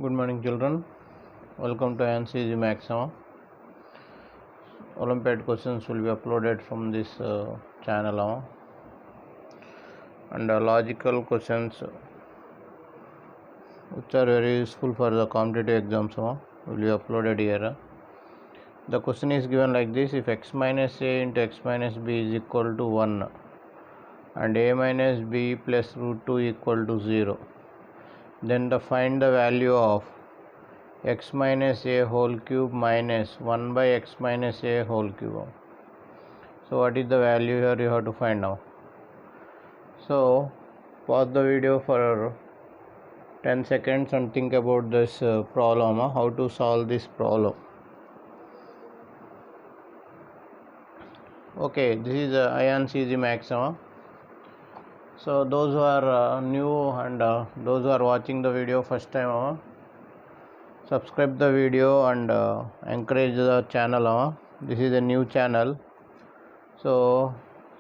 Good morning, children. Welcome to AyaansEasyMath. Olympiad questions will be uploaded from this channel, and logical questions which are very useful for the competitive exams will be uploaded here. The question is given like this: if x minus a into x minus b is equal to 1 and a minus b plus root 2 equal to 0, then find the value of x minus a whole cube minus 1 by x minus a whole cube. So what is the value here you have to find now. So pause the video for 10 seconds and think about this problem, how to solve this problem. Okay, this is AyaansEasyMath. So those who are new and those who are watching the video first time, subscribe the video and encourage the channel. This is a new channel, so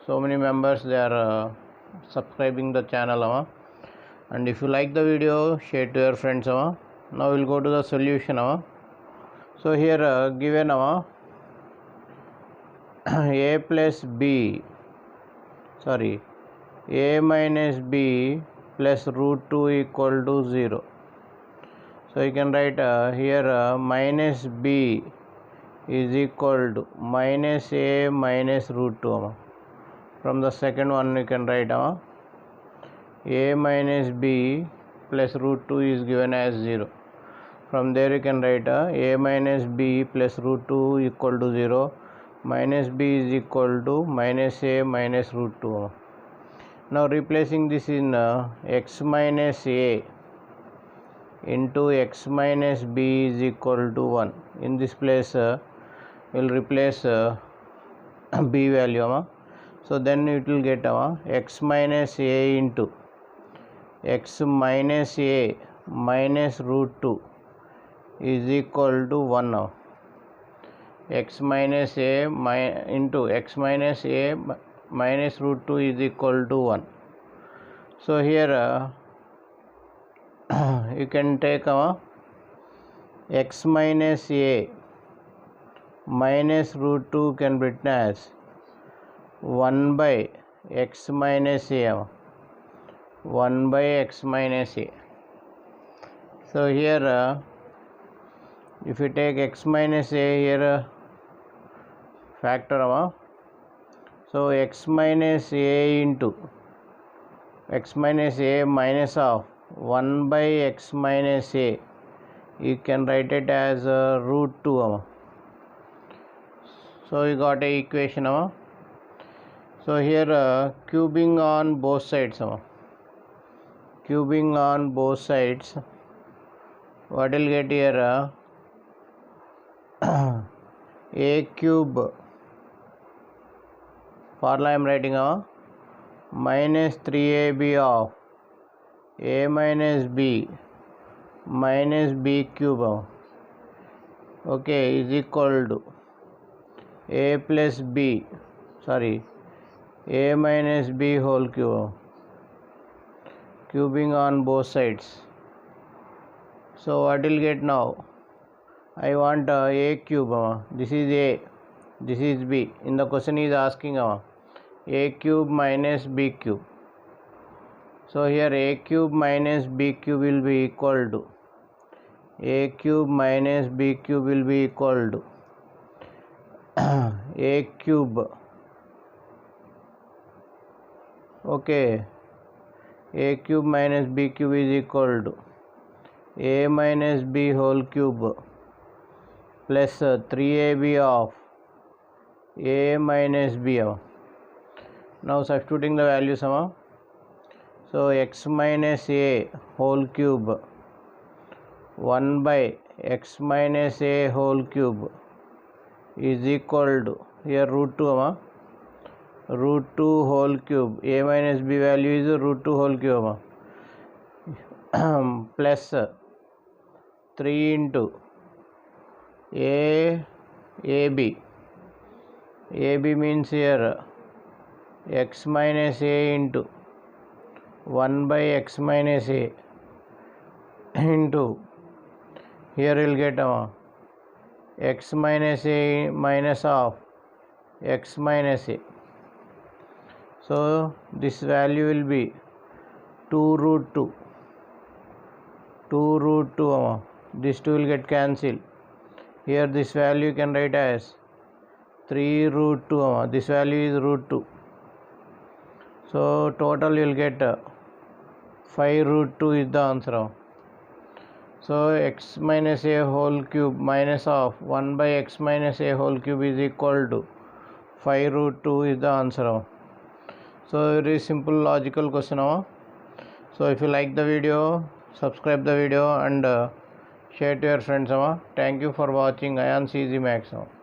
many members they are subscribing the channel, and if you like the video, share to your friends. Now we'll go to the solution. So here given a minus b plus root 2 equal to 0. So you can write here minus b is equal to minus a minus root 2. From the second one you can write a minus b plus root 2 is given as 0. From there you can write a minus b plus root 2 equal to 0. Minus b is equal to minus a minus root 2. Now replacing this in x minus a into x minus b is equal to 1. In this place we'll replace b value. So then it will get x minus a into x minus a minus root 2 is equal to 1 now. X minus a into x minus a minus root 2 is equal to 1. So here you can take x minus a minus root 2 can be written as 1 by x minus a. 1 by x minus a. So here if you take x minus a here factor, so x minus a into x minus a minus of 1 by x minus a, you can write it as root 2. So you got a equation. So here cubing on both sides. Cubing on both sides, what will get here a cube. Formula I am writing minus 3ab of a minus b minus b cube, okay, is equal to a plus b, a minus b whole cube. Cubing on both sides. So what will get now? I want a cube. This is a, this is b. In the question is asking a cube minus b cube. So here a cube minus b cube will be equal to a cube minus b cube will be equal to a cube, okay, a cube minus b cube is equal to a minus b whole cube plus 3ab of a minus b. Now substituting the values, so x minus a whole cube 1 by x minus a whole cube is equal to here root 2, root 2 whole cube. A minus b value is root 2 whole cube plus 3 into ab. ab means here x minus a into 1 by x minus a into Here you will get x minus a minus of x minus a. So this value will be 2 root 2. 2 root 2. This 2 will get cancelled. Here this value you can write as 3 root 2. This value is root 2. So total you will get 5 root 2 is the answer. So x minus a whole cube minus of 1 by x minus a whole cube is equal to 5 root 2 is the answer. So very simple logical question. So if you like the video, subscribe the video and share to your friends. Thank you for watching AyaansEasyMath.